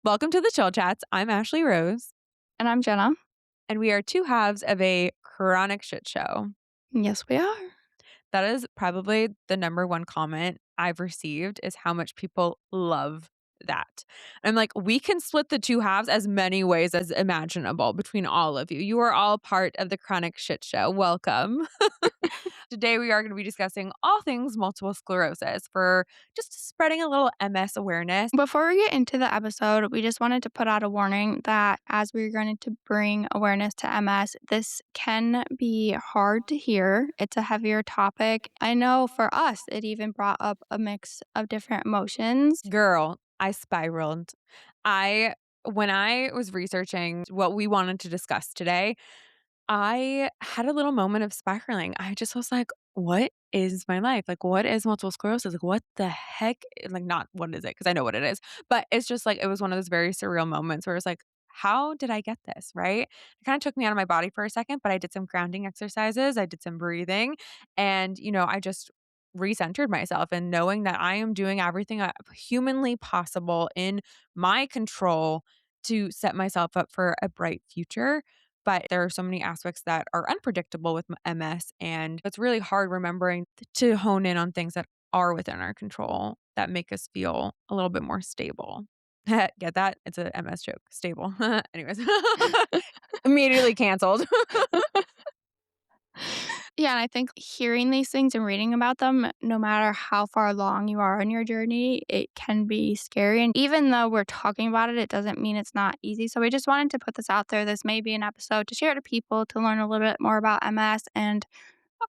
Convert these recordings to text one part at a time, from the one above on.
Welcome to the Chill Chats. I'm Ashley Rose, And I'm Jenna. and we are two halves of a chronic shit show. Yes, we are. That is probably the number one comment I've received is how much people love that. I'm like, we can split the two halves as many ways as imaginable between all of you. You are all part of the chronic shit show. Welcome. Today, we are going to be discussing all things multiple sclerosis for just spreading a little MS awareness. Before we get into the episode, we just wanted to put out a warning that as we're going to bring awareness to MS, this can be hard to hear. It's a heavier topic. I know for us, it even brought up a mix of different emotions. Girl, I spiraled. I When I was researching what we wanted to discuss today, I had a little moment of spiraling. I just was like, "What is my life? Like, what is multiple sclerosis? Like, what the heck?" Like, not what is it? Because I know what it is. But it's just like it was one of those very surreal moments where it's like, "How did I get this?" Right? It kind of took me out of my body for a second, but I did some grounding exercises. I did some breathing, and I just recentered myself and knowing that I am doing everything humanly possible in my control to set myself up for a bright future. But there are so many aspects that are unpredictable with MS, and it's really hard remembering to hone in on things that are within our control that make us feel a little bit more stable. Get that? It's a MS joke. Stable. Anyways, immediately canceled. Yeah, and I think hearing these things and reading about them, no matter how far along you are on your journey, it can be scary. And even though we're talking about it, it doesn't mean it's not easy. So we just wanted to put this out there. This may be an episode to share to people to learn a little bit more about MS and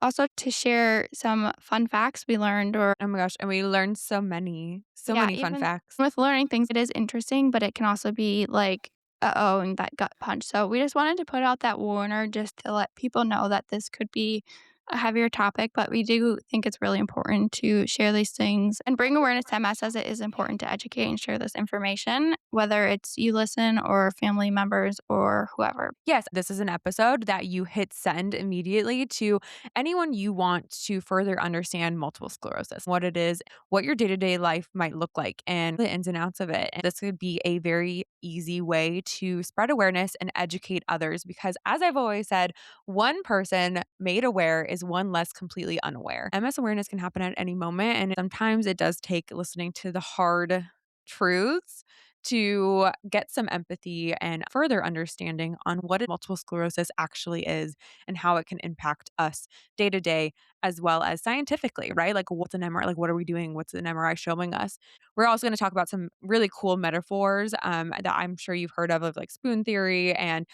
also to share some fun facts we learned or Oh my gosh, and we learned so yeah, many fun even facts. with learning things, it is interesting, but it can also be like, uh-oh, and that gut punch. So we just wanted to put out that warner just to let people know that this could be a heavier topic, but we do think it's really important to share these things and bring awareness to MS as it is important to educate and share this information, whether it's you listen or family members or whoever. Yes, this is an episode that you hit send immediately to anyone you want to further understand multiple sclerosis, what it is, what your day to day life might look like, and the ins and outs of it. And this would be a very easy way to spread awareness and educate others because, as I've always said, one person made aware is one less completely unaware. MS awareness can happen at any moment, and sometimes it does take listening to the hard truths to get some empathy and further understanding on what multiple sclerosis actually is and how it can impact us day to day as well as scientifically, right? Like what's an MRI? Like what are we doing? What's an MRI showing us? We're also going to talk about some really cool metaphors that I'm sure you've heard of like spoon theory. And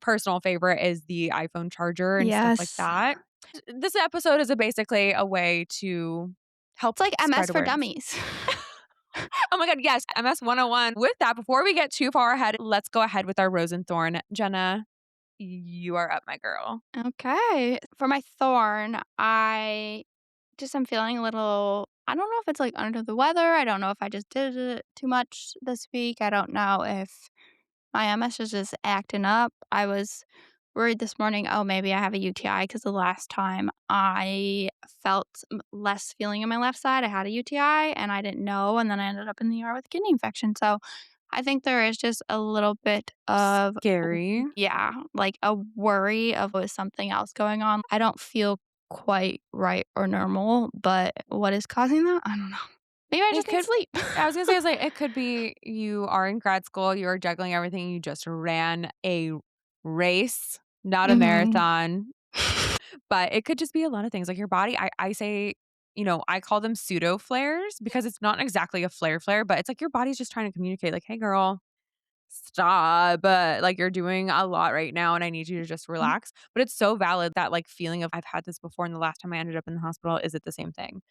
personal favorite is the iPhone charger and stuff like Yes. that. This episode is basically a way to help It's like MS spread for awareness. dummies. Oh my god, yes, MS 101. With that, before we get too far ahead, let's go ahead with our rose and thorn. Jenna, you are up, my girl. Okay. For my thorn, I just am feeling a little, I don't know if it's like under the weather. I don't know if I just did it too much this week. I don't know if my MS is just acting up. I was worried this morning, oh, maybe I have a UTI because the last time I felt less feeling in my left side, I had a UTI and I didn't know. And then I ended up in the ER with a kidney infection. So I think there is just a little bit of, Scary. yeah, like a worry of was something else going on. I don't feel quite right or normal, but what is causing that? I don't know. Maybe I It just need could sleep. I was gonna say, it's like, it could be you are in grad school, you are juggling everything, you just ran a race, not a Mhm. marathon, but it could just be a lot of things. Like your body, I say, I call them pseudo flares because it's not exactly a flare, but it's like your body's just trying to communicate, like, "Hey, girl, stop, like, you're doing a lot right now, and I need you to just relax." But it's so valid that, like, feeling of, "I've had this before, and the last time I ended up in the hospital, is it the same thing?"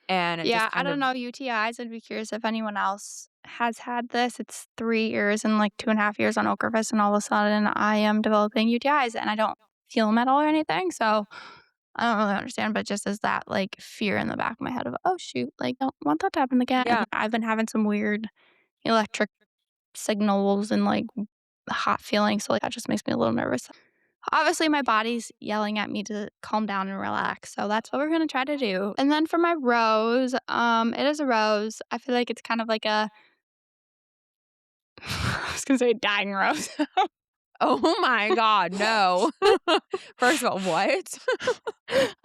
And it Yeah, just I kind don't of know UTIs. I'd be curious if anyone else has had this. It's 3 years and, like, 2.5 years on Ocrevus, and all of a sudden I am developing UTIs, and I don't feel them at all or anything, so I don't really understand, but just as that, like, fear in the back of my head of, "Oh, shoot, like, don't want that to happen again." yeah. I've been having some weird electric signals and, like, hot feelings, so, like, that just makes me a little nervous. Obviously, my body's yelling at me to calm down and relax, so that's what we're gonna try to do. And then for my rose, it is a rose. I feel like it's kind of like a was gonna say dying rose. Oh my god, no. First of all, what?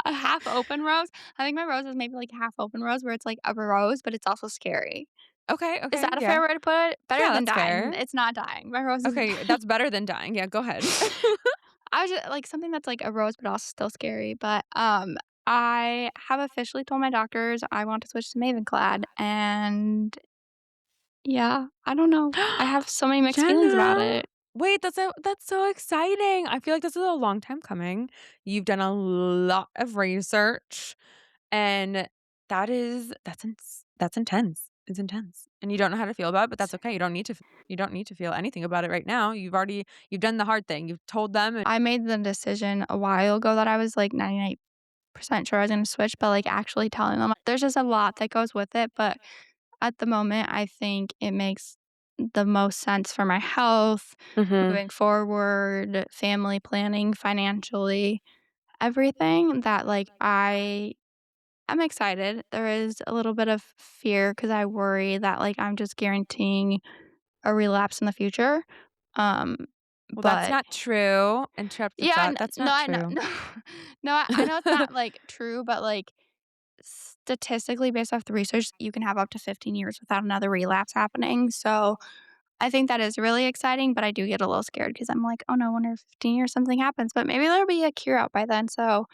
A half open rose. I think my rose is maybe like a half open rose where it's like a rose, but it's also scary. Okay, Is okay, that a yeah. fair way to put it? Better Yeah, than that's dying. fair. It's not dying. My rose isn't Okay, dying. that's better than dying. Yeah, go ahead. I was just like something that's like a rose, but also still scary. But I have officially told my doctors I want to switch to Mavenclad, and yeah, I don't know. I have so many mixed feelings about Jenna! it. Wait, that's so exciting. I feel like this is a long time coming. You've done a lot of research, and that's intense. It's intense, and you don't know how to feel about it, but that's okay. You don't need to feel anything about it right now. You've done the hard thing. You've told them and I made the decision a while ago that I was like 99% sure I was gonna switch, but like actually telling them, there's just a lot that goes with it. But at the moment, I think it makes the most sense for my health, Mhm. moving forward, family planning, financially, everything that like I'm excited. There is a little bit of fear because I worry that like I'm just guaranteeing a relapse in the future. Um, Well, that's but not true. Interrupt the yeah, thought. That's no, not I know, true. no, no, I know it's not like true, but like statistically, based off the research, you can have up to 15 years without another relapse happening. So I think that is really exciting, but I do get a little scared because I'm like, oh no, I wonder if 15 years something happens, but maybe there'll be a cure out by then. So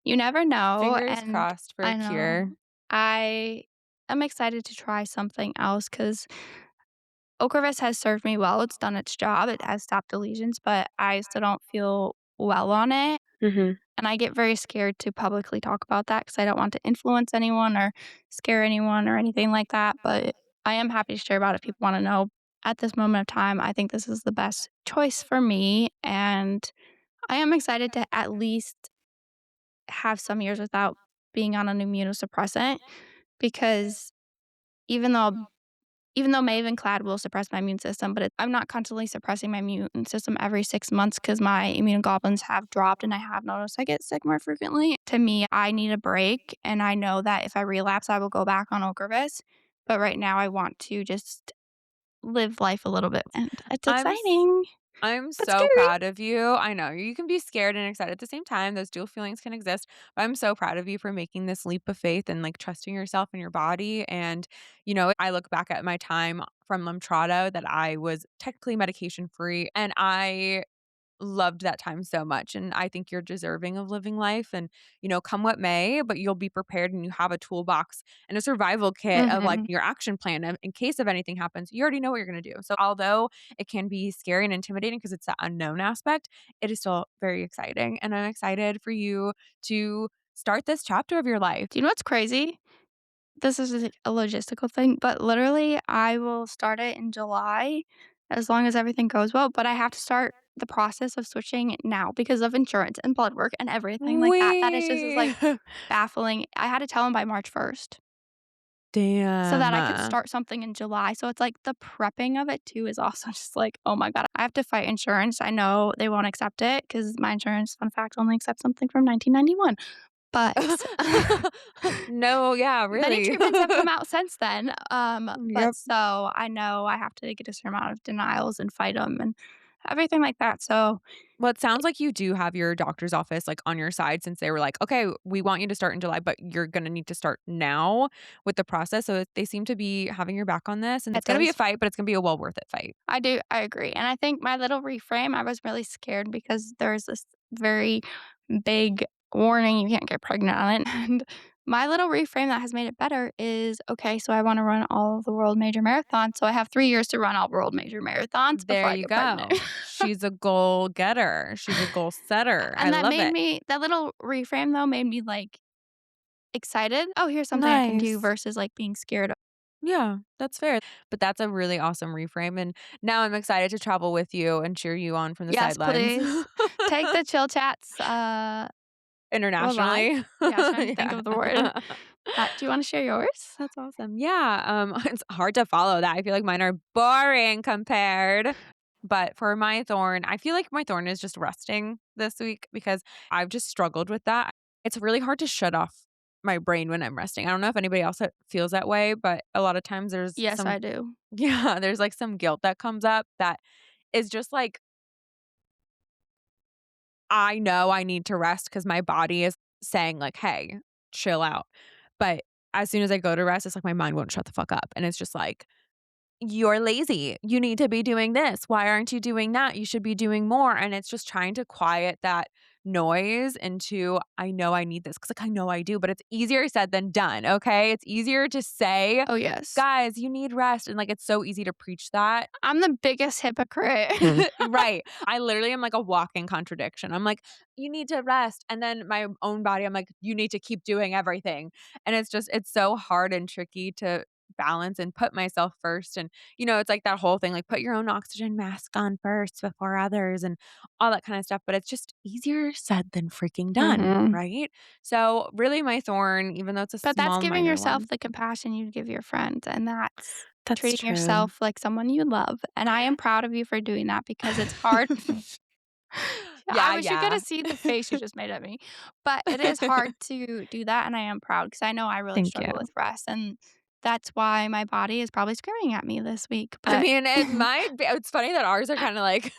you never know. Fingers And crossed for a I know cure. I am excited to try something else because Ocrevus has served me well. It's done its job. It has stopped the lesions, but I still don't feel well on it. Mhm. And I get very scared to publicly talk about that because I don't want to influence anyone or scare anyone or anything like that. But I am happy to share about it if people want to know. At this moment of time, I think this is the best choice for me. And I am excited to at least have some years without being on an immunosuppressant because even though even though Mavenclad will suppress my immune system, but I'm not constantly suppressing my immune system every 6 months because my immunoglobulins have dropped and I have noticed I get sick more frequently. To me, I need a break, and I know that if I relapse, I will go back on Ocrevus, but right now I want to just live life a little bit, and it's I'm s exciting, I'm but so scary. proud of you. I know you can be scared and excited at the same time. Those dual feelings can exist. But I'm so proud of you for making this leap of faith and like trusting yourself and your body. And, I look back at my time from Limtrado that I was technically medication free and I loved that time so much, and I think you're deserving of living life and, come what may, but you'll be prepared and you have a toolbox and a survival kit of, like, Mhm. your action plan in case of anything happens, you already know what you're gonna do. So although it can be scary and intimidating because it's that unknown aspect, it is still very exciting, and I'm excited for you to start this chapter of your life. Do you know what's crazy? This is like a logistical thing, but literally, I will start it in July as long as everything goes well, but I have to start the process of switching now because of insurance and blood work and everything like that. That is We like, baffling. I had to tell him by March 1st so that I could Damn. start something in July. So it's like the prepping of it too is also just like, oh my God, I have to fight insurance. I know they won't accept it because my insurance, fun fact, only accepts something from 1991. But No, yeah, many really. treatments have come out since then, but Yep. so I know I have to get a certain amount of denials and fight them and everything like that, so Well, it sounds like you do have your doctor's office, like, on your side since they were like, "Okay, we want you to start in July, but you're gonna need to start now with the process." So they seem to be having your back on this, and it it's gonna be a does. fight, but it's gonna be a well worth it fight. I agree, and I think my little reframe, I was really scared because there's this very big warning, you can't get pregnant on it, and my little reframe that has made it better is, okay, so I wanna run all the world major marathons, so I have 3 years to run all world major marathons There before I you get pregnant. go. She's a goal getter. She's a goal setter. I And love it. that little reframe, though, made me, like, excited, "Oh, here's something I can do," Nice. versus, like, being scared. Yeah, that's fair. But that's a really awesome reframe, and now I'm excited to travel with you and cheer you on from the Yes, sidelines. please. Take the chill chats, alive? Internationally. Yeah, I was trying to think Yeah. of the word. Do you wanna share yours? That's awesome. Yeah, it's hard to follow that. I feel like mine are boring compared. But for my thorn, I feel like my thorn is just resting this week because I've just struggled with that. It's really hard to shut off my brain when I'm resting. I don't know if anybody else feels that way, but a lot of times there's Yes, some I do. yeah, there's, like, some guilt that comes up that is just, like, I know I need to rest because my body is saying, like, "Hey, chill out." But as soon as I go to rest, it's like my mind won't shut the fuck up, and it's just like, "You're lazy. You need to be doing this. Why aren't you doing that? You should be doing more." And it's just trying to quiet that noise into, "I know I need this," because like, I know I do, but it's easier said than done, okay? It's easier to say, Oh, yes. "Guys, you need rest," and, like, it's so easy to preach that. I'm the biggest hypocrite. Right. I literally am like a walking contradiction. I'm like, "You need to rest," and then my own body, I'm like, "You need to keep doing everything." And it's just it's so hard and tricky to balance and put myself first, and, it's like that whole thing, like, put your own oxygen mask on first before others and all that kinda stuff, but it's just easier said than freaking done, Mhm. right? So, really my thorn, even though it's a But that's small giving minor yourself one. the compassion you'd give your friends, and that's That's treating true. yourself like someone you love, and I am proud of you for doing that because it's hard. I Yeah, wish you coulda yeah. seen the face you just made at me, but it is hard to do that, and I am proud because I know I really Thank you. struggle with rest, and that's why my body is probably screaming at me this week, I but mean, it might be it's funny that ours are kinda like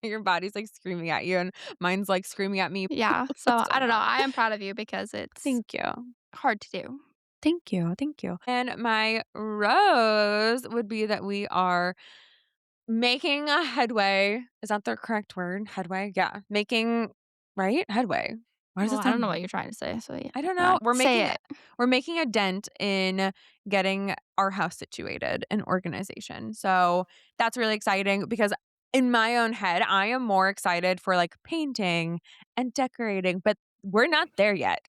your body's, like, screaming at you, and mine's, like, screaming at me. yeah, What's so I going don't know, on? I am proud of you because it's Thank you. hard to do. Thank you, thank you. And my rose would be that we are making a headway. Is that the correct word? Headway? Yeah. Making right? Headway. Why does Well, it I don't know sound what you're trying to say, so yeah, I don't go know. on, say it. We're making a dent in getting our house situated and organization. So that's really exciting because in my own head, I am more excited for like painting and decorating, but we're not there yet.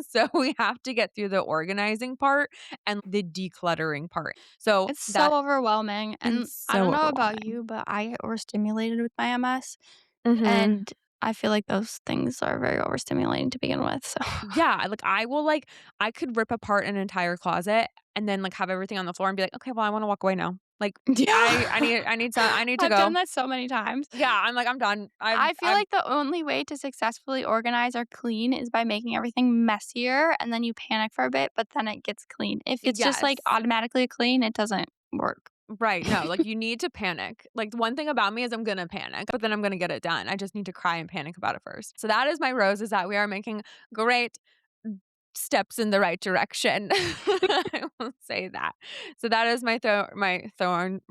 So we have to get through the organizing part and the decluttering part. So It's that so overwhelming, and it's I don't so know about overwhelming. you, but I get overstimulated with my MS, Mhm. and I feel like those things are very overstimulating to begin with, so Yeah, like, I could rip apart an entire closet and then, like, have everything on the floor and be like, "Okay, well, I wanna walk away now." Like, yeah. I need to I've done go. that so many times. Yeah, I'm like, "I'm done." I feel like the only way to successfully organize or clean is by making everything messier, and then you panic for a bit, but then it gets clean. If it's just, like, Yes. automatically clean, it doesn't work. Right, no, like, you need to panic. Like, one thing about me is I'm gonna panic, but then I'm gonna get it done. I just need to cry and panic about it first. So that is my rose, is that we are making great steps in the right direction. I will say that. So that is my thorn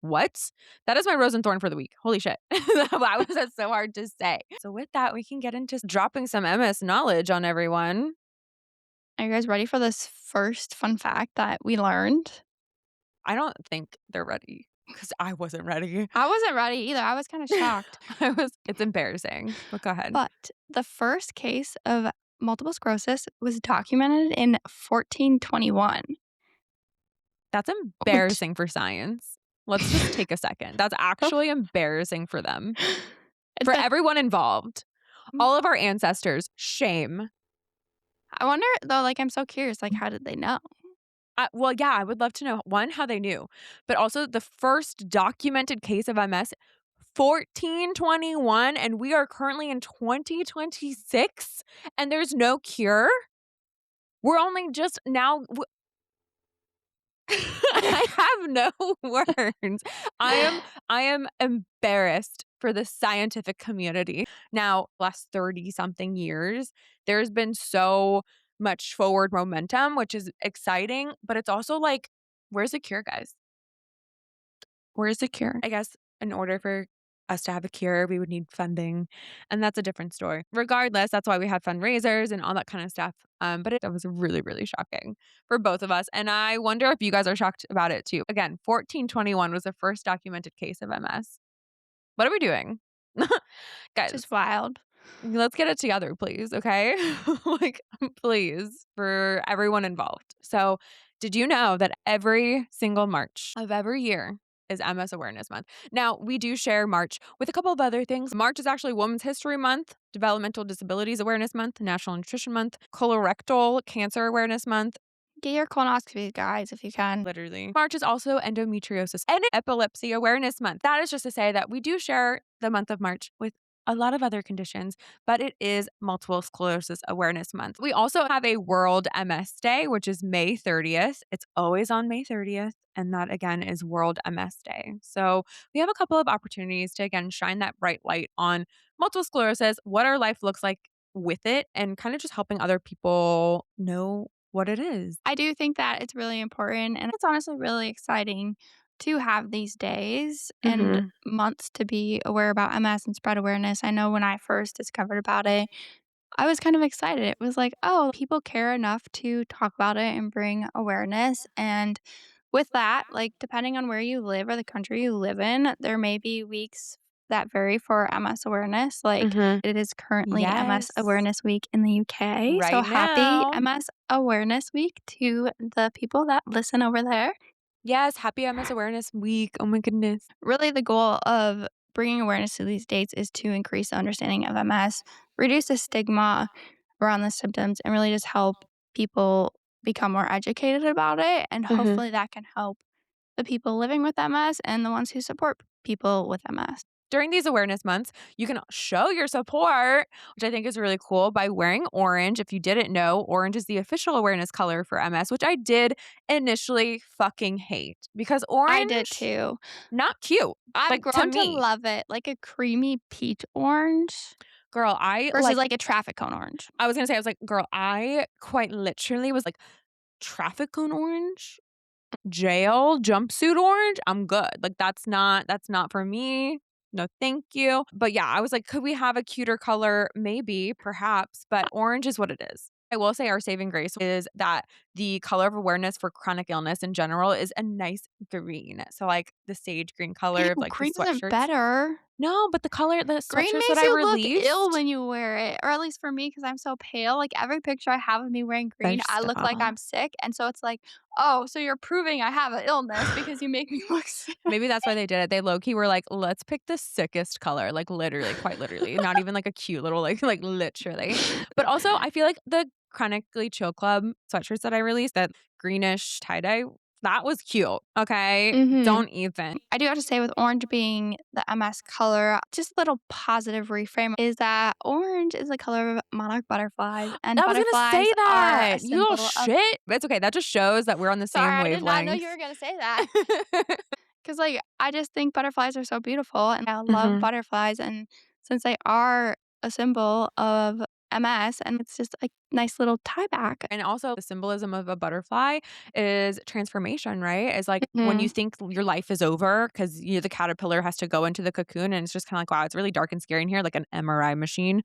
what? That is my rose and thorn for the week. Holy shit. Why was that so hard to say? So with that, we can get into dropping some MS knowledge on everyone. Are you guys ready for this first fun fact that we learned? I don't think they're ready because I wasn't ready. I wasn't ready either, I was kinda shocked. It's embarrassing, but go ahead. But the first case of multiple sclerosis was documented in 1421, That's which embarrassing for science. Let's just take a second. That's actually embarrassing for them, for the everyone involved. All of our ancestors, shame. I wonder though, like, I'm so curious, like, how did they know? Well, yeah, I would love to know, 1, how they knew, but also the first documented case of MS, 1421, and we are currently in 2026, and there's no cure? We're only just now I have no words. I am I am embarrassed for the scientific community. Now, last 30 something years, there's been so much forward momentum, which is exciting, but it's also like, where's the cure, guys? Where's the cure? I guess in order for us to have a cure, we would need funding, and that's a different story. Regardless, that's why we have fundraisers and all that kind of stuff. But it was really, really shocking for both of us, and I wonder if you guys are shocked about it too. Again, 1421 was the first documented case of MS. What are we doing? Just Guys, wild. let's get it together, please, okay? Like, please, for everyone involved. So, did you know that every single March of every year is MS Awareness Month? Now, we do share March with a couple of other things. March is actually Women's History Month, Developmental Disabilities Awareness Month, National Nutrition Month, Colorectal Cancer Awareness Month. Get your colonoscopy, guys, if you can. Literally. March is also Endometriosis and Epilepsy Awareness Month. That is just to say that we do share the month of March with a lot of other conditions, but it is Multiple Sclerosis Awareness Month. We also have a World MS Day, which is May 30th. It's always on May 30th. And that again is World MS Day. So we have a couple of opportunities to again shine that bright light on multiple sclerosis, what our life looks like with it, and kind of just helping other people know what it is. I do think that it's really important, and it's honestly really exciting to have these days and Mhm. months to be aware about MS and spread awareness. I know when I first discovered about it, I was kind of excited. It was like, oh, people care enough to talk about it and bring awareness. And with that, like, depending on where you live or the country you live in, there may be weeks that vary for MS awareness. Like, Mhm. it is currently MS Yes. Awareness Week in the UK. So Right happy now. MS Awareness Week to the people that listen over there. Yes, happy MS Awareness Week. Oh my goodness. Really, the goal of bringing awareness to these dates is to increase the understanding of MS, reduce the stigma around the symptoms, and really just help people become more educated about it. And Mhm. hopefully that can help the people living with MS and the ones who support people with MS. During these awareness months, you can show your support, which I think is really cool, by wearing orange. If you didn't know, orange is the official awareness color for MS, which I did initially fucking hate because I did orange, too. not cute. I've Like to grown to me, love it, like a creamy peach orange girl, I versus like, like a traffic cone orange. I was gonna say, I was like, girl, I quite literally was like, traffic cone orange? Jail jumpsuit orange, I'm good. Like, that's not for me. No, thank you. But yeah, I was like, could we have a cuter color? Maybe, perhaps, but orange is what it is. I will say our saving grace is that the color of awareness for chronic illness in general is a nice green. So, like, the sage green color of, Ew, like, the green isn't sweatshirts. better. No, but the Green sweatshirts that makes I you look ill released, when you wear it, or at least for me, because 'cause I'm so pale, like, every picture I have of me wearing green, I look like stop. I'm sick, and so it's like, "Oh, so you're proving I have an illness because you make me look sick." Maybe that's why they did it. They low key were like, "Let's pick the sickest color," like, literally, quite literally, not even like a cute little like, literally. But also, I feel like the Chronically Chill Club sweatshirts that I released, that greenish tie-dye, that was cute, okay? Mhm. Don't even. I do have to say with orange being the MS color, just a little positive reframe is that orange is the color of monarch butterflies, and I was gonna butterflies say are that, a you little symbol of. shit. It's okay, that just shows that we're on the Sorry, same I did not know you wavelength. were gonna say that. 'Cause, like, I just think butterflies are so beautiful, and I love Mhm. butterflies, and since they are a symbol of MS, and it's just a nice little tie back. And also the symbolism of a butterfly is transformation, right? Is like when you Mhm. think your life is over because you the caterpillar has to go into the cocoon and it's just kind of like, wow, it's really dark and scary in here, like an MRI machine.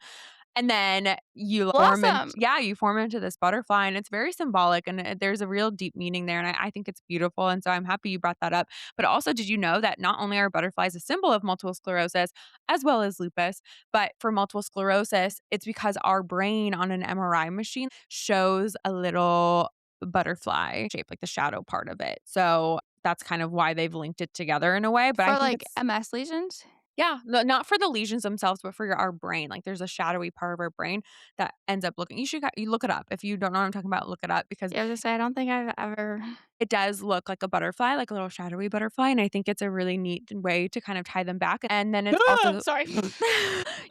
And then you form in Blossom! yeah, you form into this butterfly, and it's very symbolic, and there's a real deep meaning there, and I think it's beautiful, and so I'm happy you brought that up. But also, did you know that not only are butterflies a symbol of multiple sclerosis, as well as lupus, but for multiple sclerosis, it's because our brain on an MRI machine shows a little butterfly shape, like the shadow part of it. So that's kind of why they've linked it together in a way, but I For, think like, it's MS lesions? yeah, not for the lesions themselves, but for our brain. Like, there's a shadowy part of our brain that ends up looking you look it up. If you don't know what I'm talking about, look it up because Yeah, I was gonna say, I don't think I've ever. it does look like a butterfly, like a little shadowy butterfly, and I think it's a really neat way to kind of tie them back, and then it's also Sorry.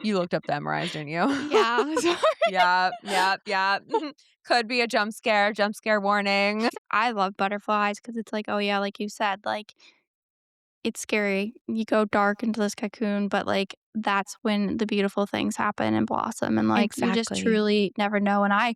you looked up the MRIs, didn't you? Yeah, sorry. Yeah, yeah, yeah. Could be a jump scare warning. I love butterflies because it's like, oh, yeah, like you said, like, it's scary. You go dark into this cocoon, but, like, that's when the beautiful things happen and blossom, and, like, you just Exactly. truly never know, and I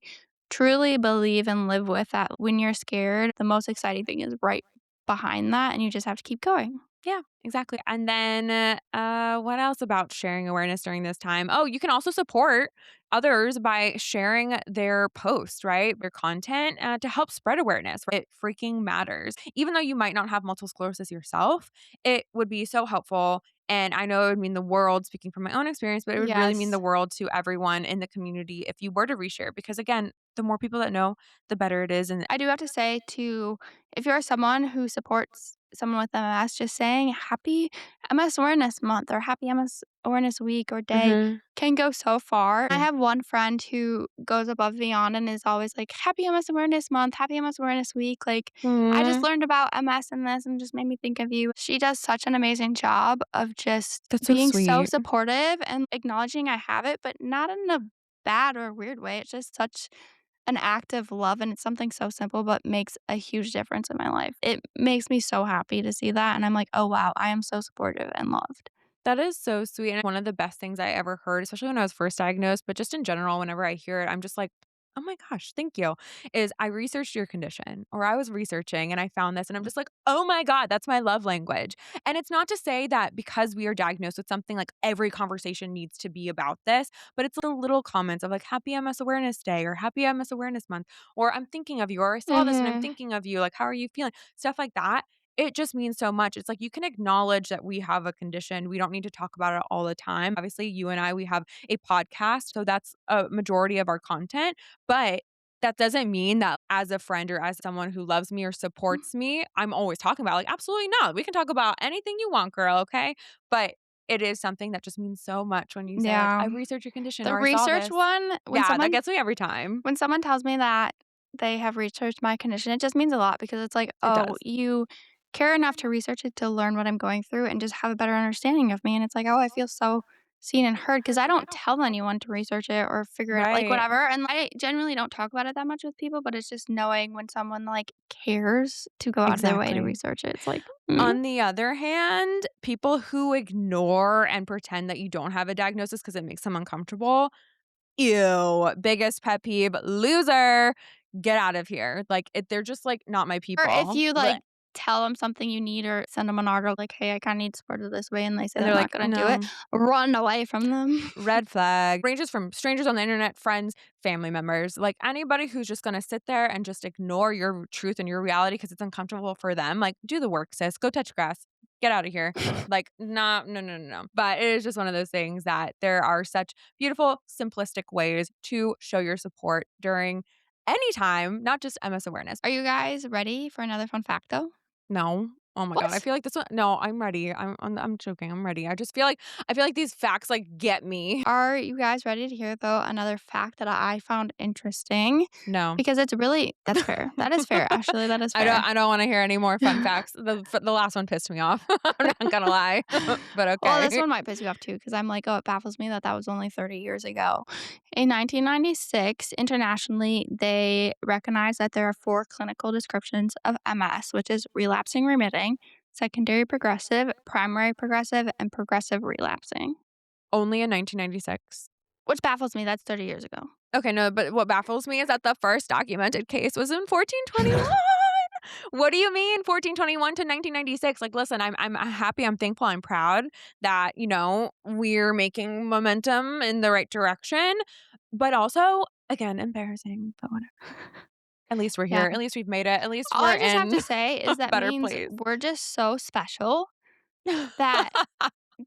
truly believe and live with that when you're scared, the most exciting thing is right behind that, and you just have to keep going. Yeah, exactly. And then, what else about sharing awareness during this time? Oh, you can also support others by sharing their post, right? Their content to help spread awareness. Right? It freaking matters. Even though you might not have multiple sclerosis yourself, it would be so helpful. And I know it would mean the world, speaking from my own experience, but it would really mean Yes. the world to everyone in the community if you were to reshare. Because again, the more people that know, the better it is. And I do have to say too, if you're someone who supports someone with MS just saying happy MS Awareness Month or happy MS Awareness Week or day Mhm. can go so far. I have one friend who goes above and beyond and is always like, Happy MS Awareness Month, Happy MS Awareness Week. Like, I just Aw, learned about MS and this and just made me think of you. She does such an amazing job of just that's so being so sweet. supportive and acknowledging I have it, but not in a bad or weird way. It's just such an act of love, and it's something so simple, but makes a huge difference in my life. It makes me so happy to see that, and I'm like, "Oh, wow, I am so supportive and loved." That is so sweet, and one of the best things I ever heard, especially when I was first diagnosed, but just in general, whenever I hear it, I'm just like, "Oh my gosh, thank you," is I researched your condition, or I was researching and I found this, and I'm just like, "Oh my god, that's my love language." And it's not to say that because we are diagnosed with something, like, every conversation needs to be about this, but it's the little comments of like, "Happy MS Awareness Day," or "Happy MS Awareness Month," or "I'm thinking of you," or "I saw this and I'm Mhm. thinking of you," like, "How are you feeling?" Stuff like that. It just means so much. It's like you can acknowledge that we have a condition. We don't need to talk about it all the time. Obviously, you and I, we have a podcast, so that's a majority of our content. But that doesn't mean that as a friend or as someone who loves me or supports me, I'm always talking about like, absolutely not. We can talk about anything you want, girl. Okay. But it is something that just means so much when you say, like, Yeah. I researched your condition The or I saw research this. one, Yeah, that gets me every time. when someone tells me that they have researched my condition, it just means a lot because it's like, It "Oh, does. you care enough to research it to learn what I'm going through and just have a better understanding of me," and it's like, "Oh, I feel so seen and heard because I don't tell anyone to research it or figure it out, like, Right. whatever, and I generally don't talk about it that much with people, but it's just knowing when someone, like, cares to go out of their way to Exactly. research it. It's like, On the other hand, people who ignore and pretend that you don't have a diagnosis because it makes them uncomfortable, ew, biggest pet peeve, loser, get out of here. Like, they're just, like, not my Or if people. you, Bleh. like, tell them something you need or send them an article like, "Hey, I kinda need support this way," and they say And they're they're not like, gonna do it, "No." run away from them. Red flag. Ranges from strangers on the internet, friends, family members, like anybody who's just gonna sit there and just ignore your truth and your reality because it's uncomfortable for them. Like, do the work, sis. Go touch grass. Get out of here. Like, nah, no, no, no, no. But it is just one of those things that there are such beautiful, simplistic ways to show your support during any time, not just MS awareness. Are you guys ready for another fun fact, though? No. Oh my god. I What? feel like this one. No, I'm ready. I'm joking. I'm ready. I feel like these facts like get me. Are you guys ready to hear, though, another fact that I found interesting? No. Because it's really that's fair. That is fair, actually, that is fair. I don't wanna hear any more fun facts. The last one pissed me off. I'm not gonna lie, but Well, this okay. one might piss you off too, because I'm like, "Oh, it baffles me that that was only 30 years ago." In 1996, internationally, they recognized that there are 4 clinical descriptions of MS, which is relapsing remitting, secondary progressive, primary progressive, and progressive relapsing, Only in 1996. which baffles me, that's 30 years ago. Okay, no, but what baffles me is that the first documented case was in 1421. What do you mean 1421 to 1996? Like, listen, I'm happy, I'm thankful, I'm proud that, we're making momentum in the right direction, but also, again, embarrassing, but whatever. At least we're Yeah. here. At least we've made it. At least All we're I just have in to say a is that better means place. we're just so special that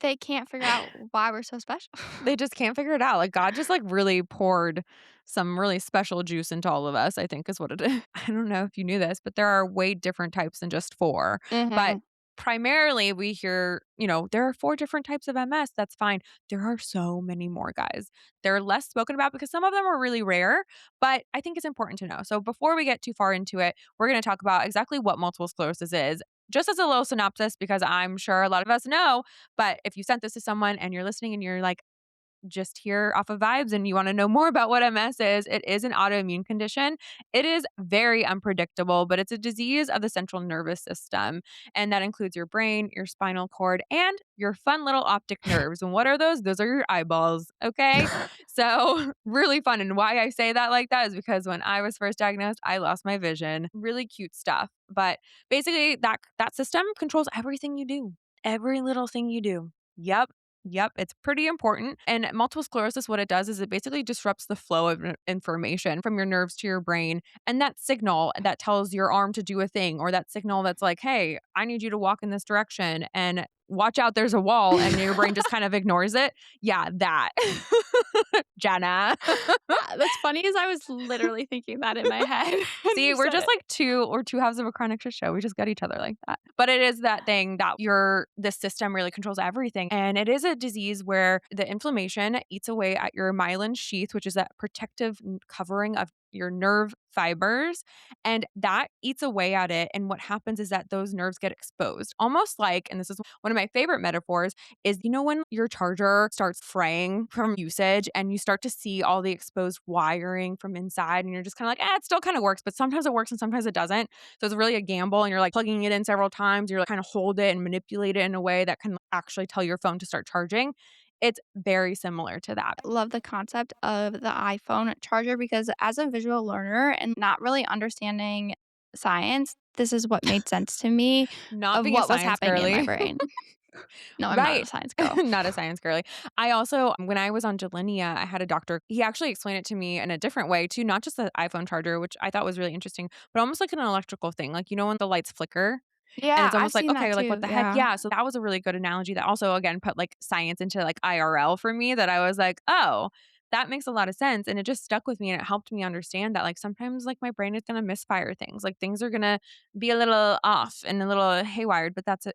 they can't figure out why we're so special. They just can't figure it out. Like, God just, like, really poured some really special juice into all of us, I think is what it is. I don't know if you knew this, but there are way different types than just 4. But Mhm. primarily, we hear, there are 4 different types of MS, that's fine. There are so many more, guys. They're less spoken about because some of them are really rare, but I think it's important to know. So before we get too far into it, we're gonna talk about exactly what multiple sclerosis is, just as a little synopsis because I'm sure a lot of us know, but if you sent this to someone and you're listening and you're like, just here off of vibes and you want to know more about what MS is, it is an autoimmune condition. It is very unpredictable, but it's a disease of the central nervous system. And that includes your brain, your spinal cord, and your fun little optic nerves. And what are those? Those are your eyeballs. Okay. So, really fun. And why I say that like that is because when I was first diagnosed, I lost my vision. Really cute stuff. But basically, that system controls everything you do, every little thing you do. Yep. Yep, it's pretty important. And multiple sclerosis, what it does is it basically disrupts the flow of information from your nerves to your brain. And that signal that tells your arm to do a thing, or that signal that's like, hey, I need you to walk in this direction and watch out, there's a wall, and your brain just kind of ignores it. Yeah, that. Jenna. That's funny as I was literally thinking that in my head when See, you we're said just it. like two halves of a chronic shit show. We just got each other like that. But it is that thing that the system really controls everything. And it is a disease where the inflammation eats away at your myelin sheath, which is that protective covering of your nerve fibers. And that eats away at it. And what happens is that those nerves get exposed. Almost like, and this is one of my favorite metaphors, is when your charger starts fraying from usage and you start to see all the exposed wiring from inside and you're just kind of like, it still kind of works, but sometimes it works and sometimes it doesn't. So it's really a gamble and you're like plugging it in several times. You're like kind of hold it and manipulate it in a way that can actually tell your phone to start charging. It's very similar to that. Love the concept of the iPhone charger because as a visual learner and not really understanding science, this is what made sense to me Not of being a what was science happening in my girly. brain. No, I'm not a Right. science girl. Not a science girly. I also, when I was on Gilenia, I had a doctor. He actually explained it to me in a different way too, not just the iPhone charger, which I thought was really interesting, but almost like an electrical thing. Like, when the lights flicker and Yeah, it's I've almost like, seen that okay, like what too. the heck? Yeah. Yeah. So that was a really good analogy that also, again, put like science into like IRL for me that I was like, oh, that makes a lot of sense. And it just stuck with me and it helped me understand that like sometimes like my brain is going to misfire things. Like things are going to be a little off and a little haywired, but that's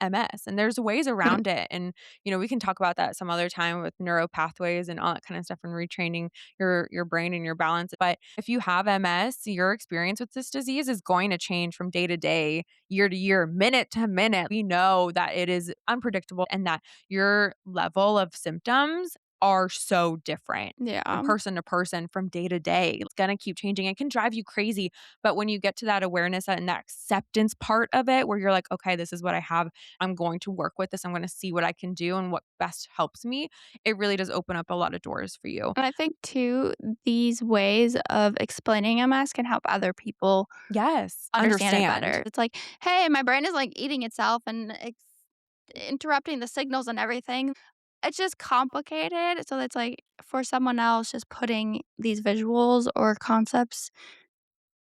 MS and there's ways around it. And, we can talk about that some other time with neuro pathways and all that kind of stuff and retraining your brain and your balance. But if you have MS, your experience with this disease is going to change from day to day, year to year, minute to minute. We know that it is unpredictable and that your level of symptoms are so different from Yeah. person to person, from day to day. It's going to keep changing. It can drive you crazy. But when you get to that awareness and that acceptance part of it, where you're like, okay, this is what I have. I'm going to work with this. I'm going to see what I can do and what best helps me. It really does open up a lot of doors for you. And I think too, these ways of explaining MS can help other people Yes. understand it Understand. better. It's like, "Hey, my brain is, like, eating itself and it's interrupting the signals and everything." It's just complicated, so it's like, for someone else, just putting these visuals or concepts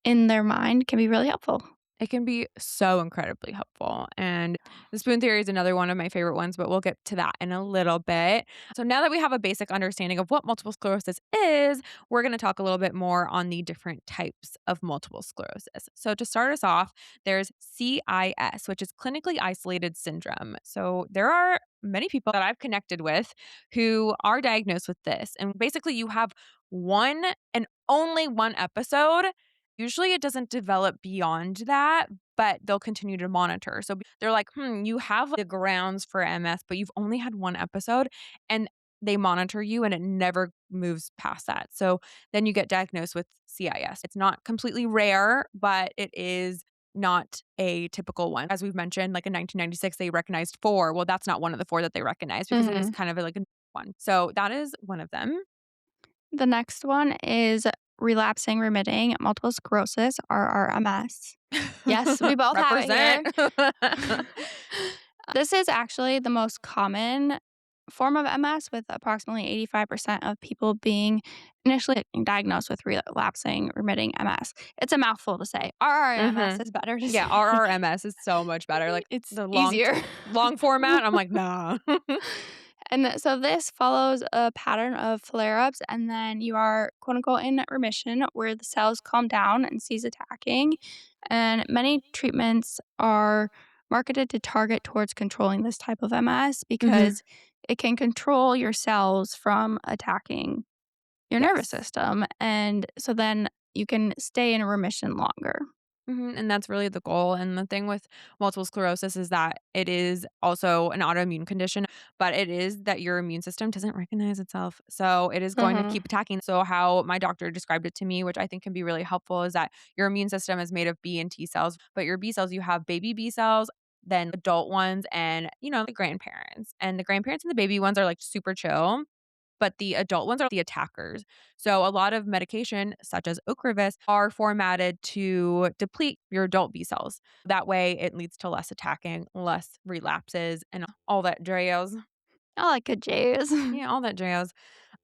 in their mind can be really helpful. It can be so incredibly helpful. And the spoon theory is another one of my favorite ones, but we'll get to that in a little bit. So, now that we have a basic understanding of what multiple sclerosis is, we're going to talk a little bit more on the different types of multiple sclerosis. So, to start us off, there's CIS, which is clinically isolated syndrome. So, there are many people that I've connected with who are diagnosed with this. And basically, you have one and only one episode. Usually it doesn't develop beyond that, but they'll continue to monitor. So they're like, you have the grounds for MS, but you've only had one episode and they monitor you and it never moves past that. So then you get diagnosed with CIS. It's not completely rare, but it is not a typical one. As we've mentioned, like in 1996, they recognized four. Well, that's not one of the four that they recognized because it is Mhm. kind of like a one. So that is one of them. The next one is relapsing remitting multiple sclerosis, RRMS. Yes, we both have it Represent. here. This is actually the most common form of MS, with approximately 85% of people being initially diagnosed with relapsing remitting MS. It's a mouthful to say. RRMS Mhm. is better to Yeah, say. RRMS is so much better, like, It's the easier. long format, I'm like, "Nah." So this follows a pattern of flare-ups, and then you are quote unquote in remission where the cells calm down and cease attacking. And many treatments are marketed to target towards controlling this type of MS Mhm. because it can control your cells from attacking your nervous Yes. system. And so then you can stay in remission longer. Mhm, and that's really the goal, and the thing with multiple sclerosis is that it is also an autoimmune condition, but it is that your immune system doesn't recognize itself, so it is going to Mhm. keep attacking. So how my doctor described it to me, which I think can be really helpful, is that your immune system is made of B and T cells, but your B cells, you have baby B cells, then adult ones, and, the grandparents, and the grandparents and the baby ones are, like, super chill, but the adult ones are the attackers. So a lot of medication, such as Ocrevus, are formatted to deplete your adult B cells. That way, it leads to less attacking, less relapses, and all that jazz. I like good J's. Yeah, all that jazz.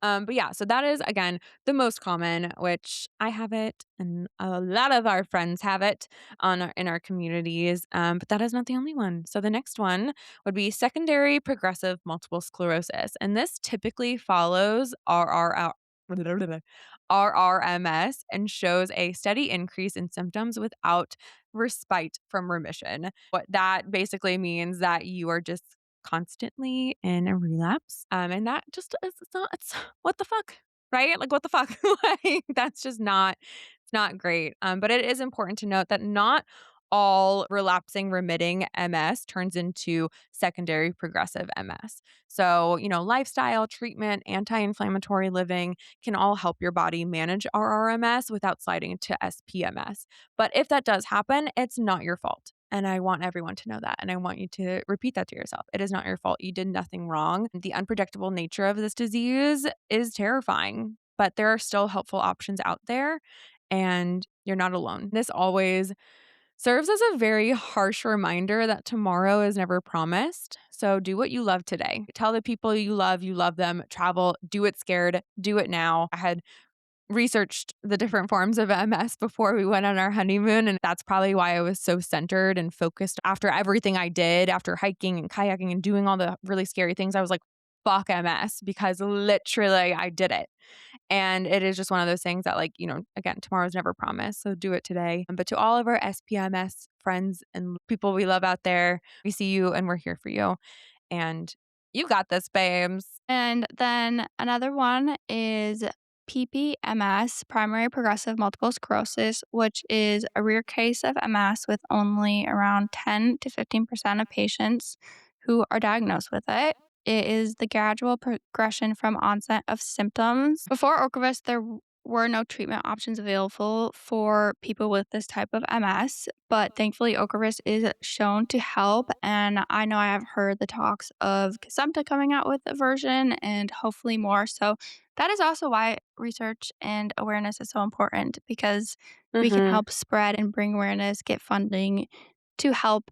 But yeah, so that is again the most common, which I have it, and a lot of our friends have it in our communities. But that is not the only one. So the next one would be secondary progressive multiple sclerosis, and this typically follows RRMS and shows a steady increase in symptoms without respite from remission. What that basically means that you are just constantly in a relapse. And that just is it's not it's what the fuck, right? Like what the fuck? Like that's just not it's not great. But it is important to note that not all relapsing remitting MS turns into secondary progressive MS. So, lifestyle, treatment, anti-inflammatory living can all help your body manage RRMS without sliding into SPMS. But if that does happen, it's not your fault. And I want everyone to know that. And I want you to repeat that to yourself. It is not your fault. You did nothing wrong. The unpredictable nature of this disease is terrifying, but there are still helpful options out there and you're not alone. This always serves as a very harsh reminder that tomorrow is never promised. So do what you love today. Tell the people you love them, travel, do it scared, do it now. I had researched the different forms of MS before we went on our honeymoon. And that's probably why I was so centered and focused after everything I did, after hiking and kayaking and doing all the really scary things. I was like, fuck MS because literally I did it. And it is just one of those things that, like, again, tomorrow's never promised. So do it today. But to all of our SPMS friends and people we love out there, we see you and we're here for you. And you got this, babes. And then another one is PPMS, primary progressive multiple sclerosis, which is a rare case of MS with only around 10 to 15% of patients who are diagnosed with it. It is the gradual progression from onset of symptoms. Before Ocrevus, there were no treatment options available for people with this type of MS, but thankfully Ocrevus is shown to help. And I know I have heard the talks of Kesimpta coming out with a version and hopefully more. So that is also why research and awareness is so important because we can Hmm. help spread and bring awareness, get funding to help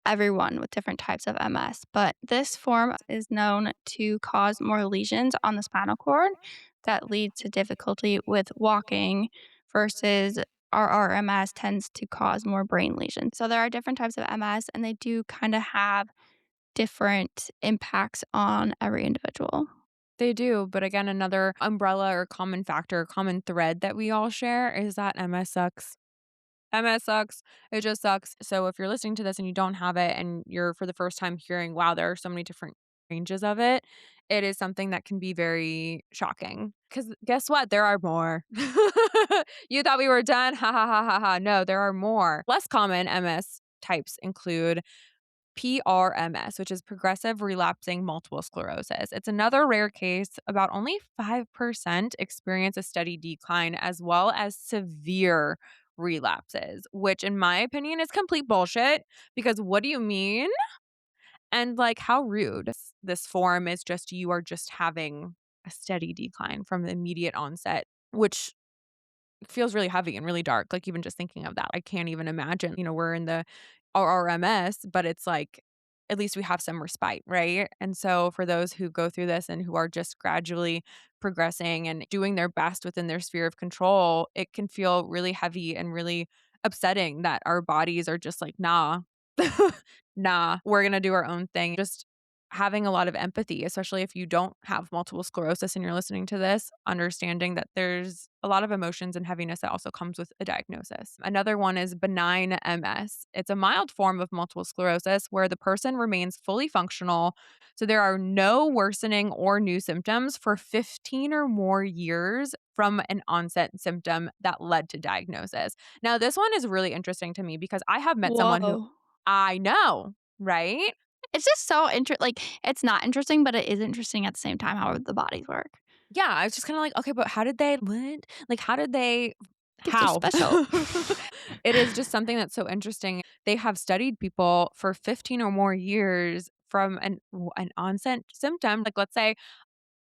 everyone with different types of MS. But this form is known to cause more lesions on the spinal cord that lead to difficulty with walking versus RRMS tends to cause more brain lesions. So there are different types of MS and they do kind of have different impacts on every individual. They do. But again, another umbrella or common factor, common thread that we all share is that MS sucks. MS sucks. It just sucks. So if you're listening to this and you don't have it and you're for the first time hearing, wow, there are so many different ranges of it, it is something that can be very shocking. Because guess what? There are more. You thought we were done? Ha ha ha ha ha. No, there are more. Less common MS types include PRMS, which is progressive relapsing multiple sclerosis. It's another rare case. About only 5% experience a steady decline, as well as severe relapses, which, in my opinion, is complete bullshit. Because what do you mean? And like, how rude. This form is just you are just having a steady decline from the immediate onset, which feels really heavy and really dark, like, even just thinking of that. I can't even imagine, we're in the RRMS, but it's like, at least we have some respite, right? And so for those who go through this and who are just gradually progressing and doing their best within their sphere of control, it can feel really heavy and really upsetting that our bodies are just like, "Nah. Nah, we're gonna do our own thing." Just having a lot of empathy, especially if you don't have multiple sclerosis and you're listening to this, understanding that there's a lot of emotions and heaviness that also comes with a diagnosis. Another one is benign MS. It's a mild form of multiple sclerosis where the person remains fully functional. So there are no worsening or new symptoms for 15 or more years from an onset symptom that led to diagnosis. Now, this one is really interesting to me because I have met someone who Whoa. I know, right? It's just so like, it's not interesting, but it is interesting at the same time how the bodies work. Yeah, I was just kinda like, "Okay, but how did they what? Like, how did they Get so how?" special. It is just something that's so interesting. They have studied people for 15 or more years from an onset symptom, like, let's say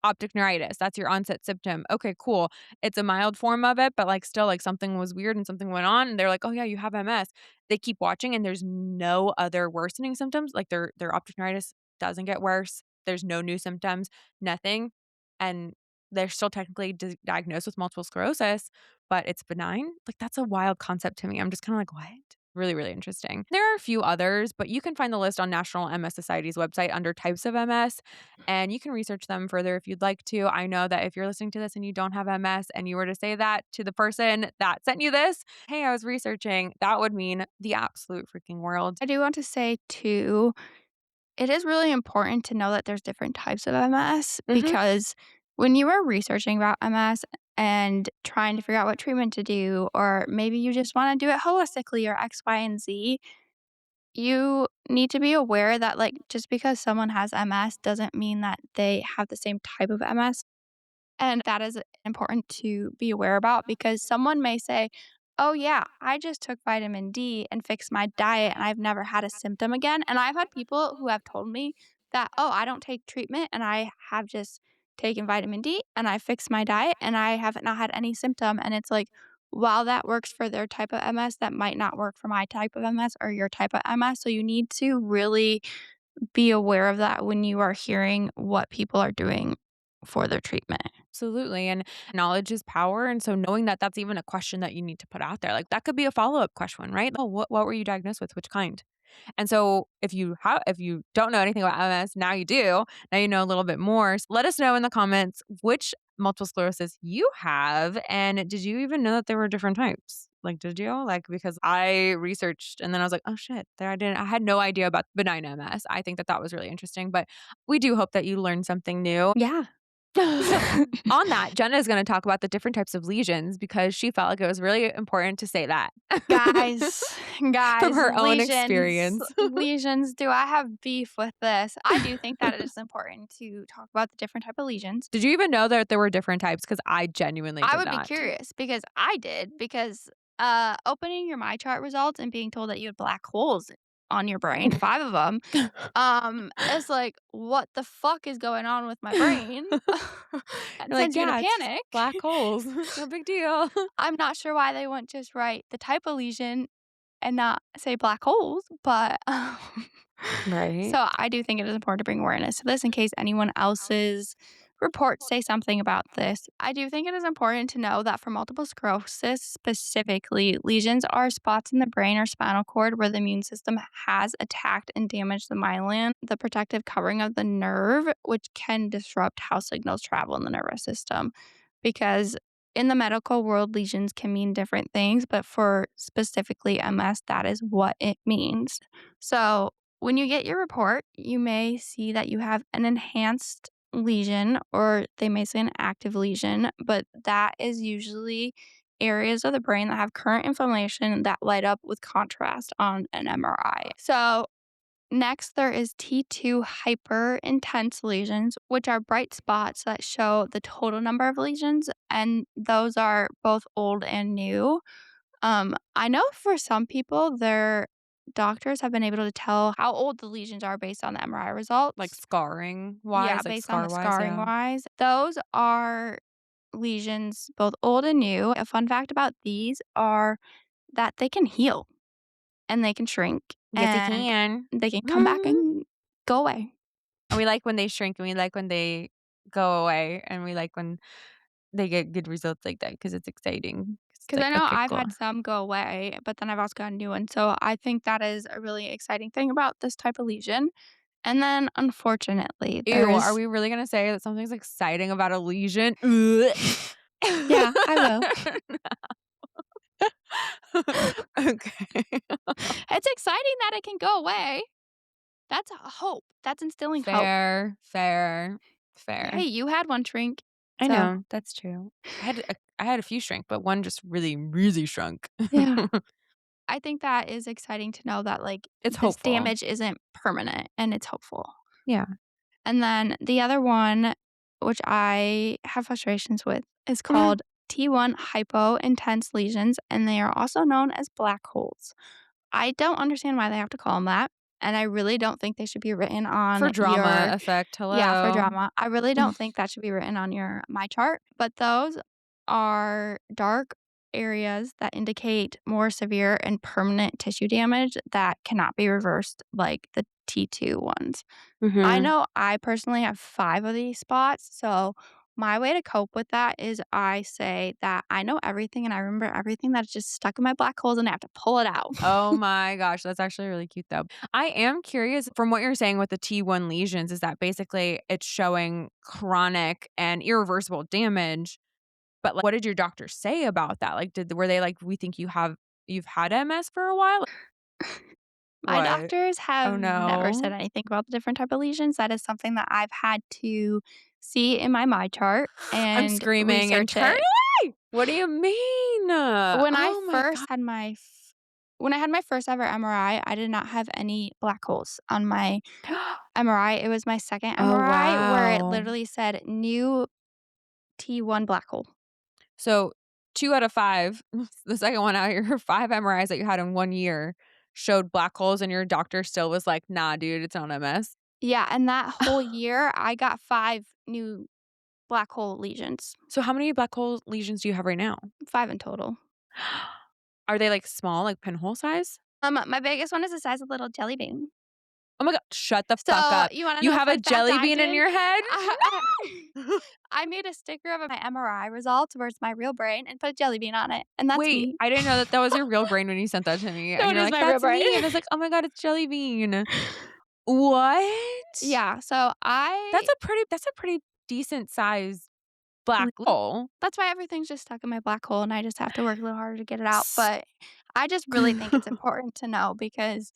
optic neuritis, that's your onset symptom. Okay, cool. It's a mild form of it, but, like, still, like, something was weird and something went on, and they're like, "Oh, yeah, you have MS." They keep watching, and there's no other worsening symptoms, like, their optic neuritis doesn't get worse. There's no new symptoms, nothing, and they're still technically diagnosed with multiple sclerosis, but it's benign. Like, that's a wild concept to me. I'm just kind of like, what? Really, really interesting. There are a few others, but you can find the list on National MS Society's website under types of MS, and you can research them further if you'd like to. I know that if you're listening to this and you don't have MS and you were to say that to the person that sent you this, hey, I was researching, that would mean the absolute freaking world. I do want to say too, it is really important to know that there's different types of MS Mhm. because when you are researching about MS and trying to figure out what treatment to do, or maybe you just want to do it holistically or X, Y, and Z, you need to be aware that, like, just because someone has MS doesn't mean that they have the same type of MS. And that is important to be aware about because someone may say, "Oh, yeah, I just took vitamin D and fixed my diet and I've never had a symptom again." And I've had people who have told me that, "Oh, I don't take treatment and I have just taken vitamin D and I fixed my diet and I haven't not had any symptom." And it's like, while that works for their type of MS, that might not work for my type of MS or your type of MS. So you need to really be aware of that when you are hearing what people are doing for their treatment. Absolutely. And knowledge is power. And so knowing that that's even a question that you need to put out there, like that could be a follow up question, right? Oh, what were you diagnosed with? Which kind? And so if you don't know anything about MS, now you do. Now you know a little bit more. Let us know in the comments which multiple sclerosis you have, and did you even know that there were different types? Like, did you? Like, because I researched and then I was like, oh shit, there I didn't. I had no idea about benign MS. I think that that was really interesting, but we do hope that you learned something new. Yeah. So, on that, Jenna is going to talk about the different types of lesions because she felt like it was really important to say that Guys, from guys, her own lesions, experience. lesions. Do I have beef with this? I do think that it is important to talk about the different type of lesions. Did you even know that there were different types? Because I genuinely I did would be not. curious because I did because opening your My Chart results and being told that you had black holes on your brain, 5 of them, it's like, what the fuck is going on with my brain? That You're like, sends you into "Yeah, it's panic. black holes. No big deal." I'm not sure why they wouldn't just write the type of lesion and not say black holes, but, Right. so I do think it is important to bring awareness to this in case anyone else's reports say something about this. I do think it is important to know that for multiple sclerosis specifically, lesions are spots in the brain or spinal cord where the immune system has attacked and damaged the myelin, the protective covering of the nerve, which can disrupt how signals travel in the nervous system. Because in the medical world, lesions can mean different things, but for specifically MS, that is what it means. So, when you get your report, you may see that you have an enhanced lesion, or they may say an active lesion, but that is usually areas of the brain that have current inflammation that light up with contrast on an MRI. So, next, there is T2 hyperintense lesions, which are bright spots that show the total number of lesions, and those are both old and new. I know for some people, their doctors have been able to tell how old the lesions are based on the MRI Like, results. scarring Yeah, wise, like, based on the scar-wise, scarring yeah. wise. Those are lesions, both old and new. A fun fact about these are that they can heal and they can shrink Yes, they and can. they can come back Mhm. and go away. And we like when they shrink, and we like when they go away, and we like when they get good results like that because it's exciting. It's 'Cause I like, know "Okay, I've cool." had some go away, but then I've also gotten new ones, so I think that is a really exciting thing about this type of lesion. And then, unfortunately, there Ew, are is we really gonna say that something's exciting about a lesion? Ugh. yeah, I will. Okay. It's exciting that it can go away. That's a hope. That's instilling hope. Fair, fair, Hey, fair. you had one shrink, I so know, that's true. I had a few shrink, but one just really, really shrunk. yeah. I think that is exciting to know that, like, It's this hopeful. damage isn't permanent and it's hopeful. Yeah. And then the other one, which I have frustrations with, is Mhm. called T1 hypointense lesions, and they are also known as black holes. I don't understand why they have to call them that, and I really don't think they should be written For on drama your effect, yeah, for hello. drama. I really don't think that should be written on your My Chart, but those are dark areas that indicate more severe and permanent tissue damage that cannot be reversed like the T2 ones. I Mhm. know I personally have 5 of these spots, so My way to cope with that is I say that I know everything and I remember everything that's just stuck in my black holes and I have to pull it out. Oh my gosh, that's actually really cute though. I am curious from what you're saying with the T1 lesions, is that basically it's showing chronic and irreversible damage. But, like, what did your doctor say about that? Like, were they like, "We think you've had MS for a while?" My What? doctors Oh, have never said no. anything about the different type of lesions. That is something that I've had to see in my chart I'm and screaming research it. internally! What do you mean? When I Oh my god. first had when I had my first ever MRI, I did not have any black holes on my MRI. It was my second Oh, MRI where it wow. literally said new T1 black hole. So, 2 out of 5, the second one out of your 5 MRIs that you had in 1 year showed black holes, and your doctor still was like, "Nah, dude, it's not MS." Yeah, and that whole year I got 5 new black hole lesions, So, how many black hole lesions do you have right now? 5 in total. Are they, like, small, like pinhole size? My biggest one is the size of a little jelly bean. Oh my god, shut the fuck So, up. you wanna You know a have a fun fact jelly I bean in did? your head? I No! I made a sticker of my MRI results where it's my real brain and put a jelly bean on it, and that's Wait, me. I didn't know that that was your real brain when you sent that to me, and No, it you're is like, my real "That's brain. me," and I was like, "Oh my god, it's jelly bean." What? Yeah, so That's a pretty decent size black hole. that's why everything's just stuck in my black hole, and I just have to work a little harder to get it out, S but I just really think it's important to know because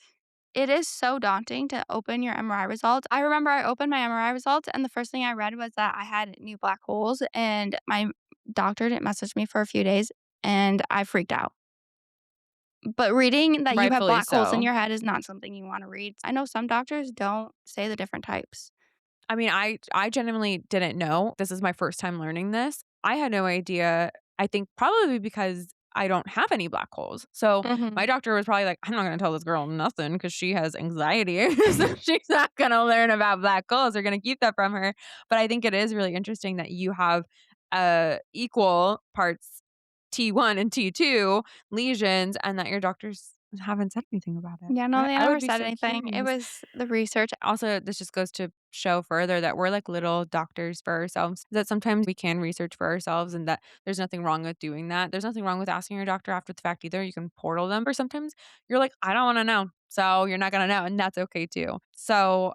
it is so daunting to open your MRI results. I remember I opened my MRI results, and the first thing I read was that I had new black holes, and my doctor didn't message me for a few days, and I freaked out. But reading that you have Rightfully black holes in so. your head is not something you wanna read. I know some doctors don't say the different types. I mean, I genuinely didn't know. This is my first time learning this. I had no idea. I think probably because I don't have any black holes. So Mhm. my doctor was probably like, I'm not gonna tell this girl nothing because she has anxiety. So she's not gonna learn about black holes. They're gonna keep that from her. But I think it is really interesting that you have equal parts T1 and T2 lesions and that your doctors haven't said anything about it. Yeah, no, I, they I never would be said so anything. It curious. was the research. Also, this just goes to show further that we're like little doctors for ourselves, that sometimes we can research for ourselves and that there's nothing wrong with doing that. There's nothing wrong with asking your doctor after the fact either. You can portal them, or sometimes you're like, I don't want to know. So you're not going to know. And that's okay too. So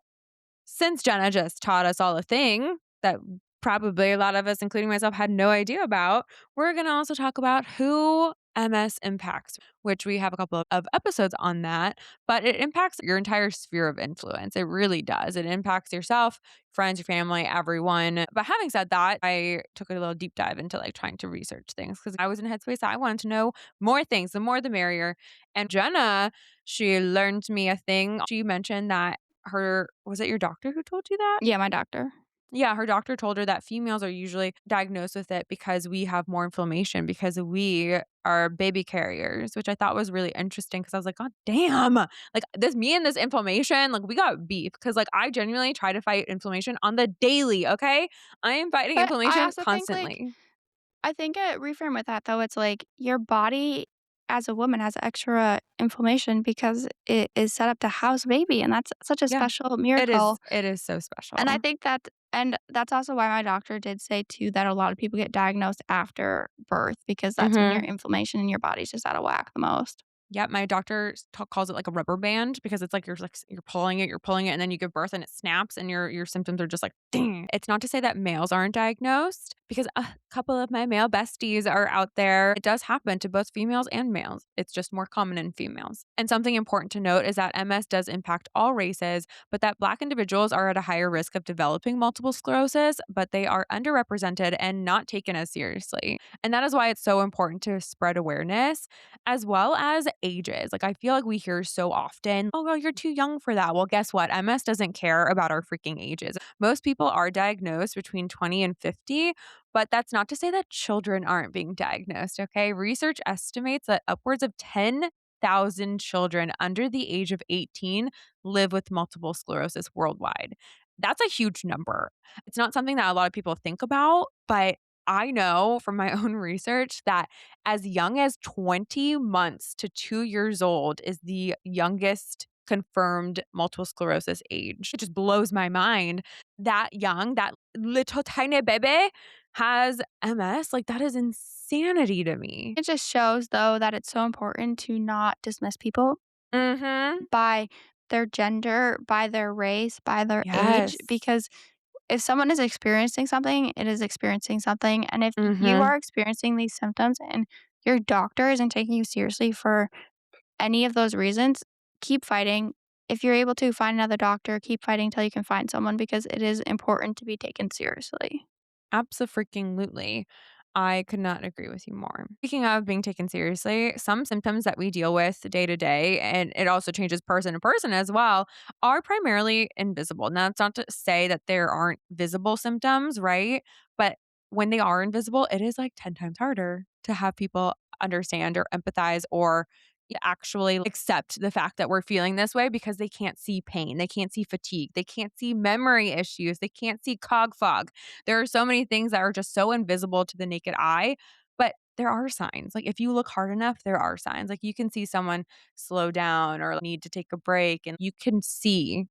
since Jenna just taught us all a thing that probably a lot of us, including myself, had no idea about, we're going to also talk about who MS impacts, which we have a couple of episodes on that, but it impacts your entire sphere of influence. It really does. It impacts yourself, friends, your family, everyone. But having said that, I took a little deep dive into like trying to research things because I was in a headspace that I wanted to know more things, the more the merrier. And Jenna, she learned me a thing. She mentioned that her, was it your doctor who told you that? Yeah, my doctor. Yeah, her doctor told her that females are usually diagnosed with it because we have more inflammation because we are baby carriers, which I thought was really interesting because I was like, God damn. Like this me and this inflammation, like we got beef because like I genuinely try to fight inflammation on the daily, okay? I am fighting But I inflammation also think, like constantly. I think it reframe with that, though, it's like your body as a woman has extra inflammation because it is set up to house a baby, and that's such a Yeah. special It is miracle, it is so and I special. think and that's also why my doctor did say too that a lot of people get diagnosed after birth because that's when your Mhm. inflammation in your body's just out of whack the most. Yep, my doctor calls it like a rubber band because it's like you're pulling it, and then you give birth and it snaps, and your symptoms are just like ding. It's not to say that males aren't diagnosed because a couple of my male besties are out there. It does happen to both females and males. It's just more common in females. And something important to note is that MS does impact all races, but that Black individuals are at a higher risk of developing multiple sclerosis, but they are underrepresented and not taken as seriously. And that is why it's so important to spread awareness as well as ages. Like, I feel like we hear so often, oh, well, you're too young for that. Well, guess what? MS doesn't care about our freaking ages. Most people are diagnosed between 20 and 50, but that's not to say that children aren't being diagnosed, okay? Research estimates that upwards of 10,000 children under the age of 18 live with multiple sclerosis worldwide. That's a huge number. It's not something that a lot of people think about, but I know from my own research that as young as 20 months to 2 years old is the youngest confirmed multiple sclerosis age. It just blows my mind that young, that little tiny baby has MS. Like, that is insanity to me. It just shows, though, that it's so important to not dismiss people Mhm. by their gender, by their race, by their age, Yes. because if someone is experiencing something, it is experiencing something, and if you Mhm. are experiencing these symptoms and your doctor isn't taking you seriously for any of those reasons, keep fighting. If you're able to, find another doctor, keep fighting till you can find someone because it is important to be taken seriously. Abso-freaking-lutely. I could not agree with you more. Speaking of being taken seriously, some symptoms that we deal with day to day, and it also changes person to person as well, are primarily invisible. Now, it's not to say that there aren't visible symptoms, right? But when they are invisible, it is like 10 times harder to have people understand or empathize or actually accept the fact that we're feeling this way because they can't see pain, they can't see fatigue, they can't see memory issues, they can't see cog fog. There are so many things that are just so invisible to the naked eye, but there are signs. Like, if you look hard enough, there are signs. Like, you can see someone slow down or need to take a break, and you can see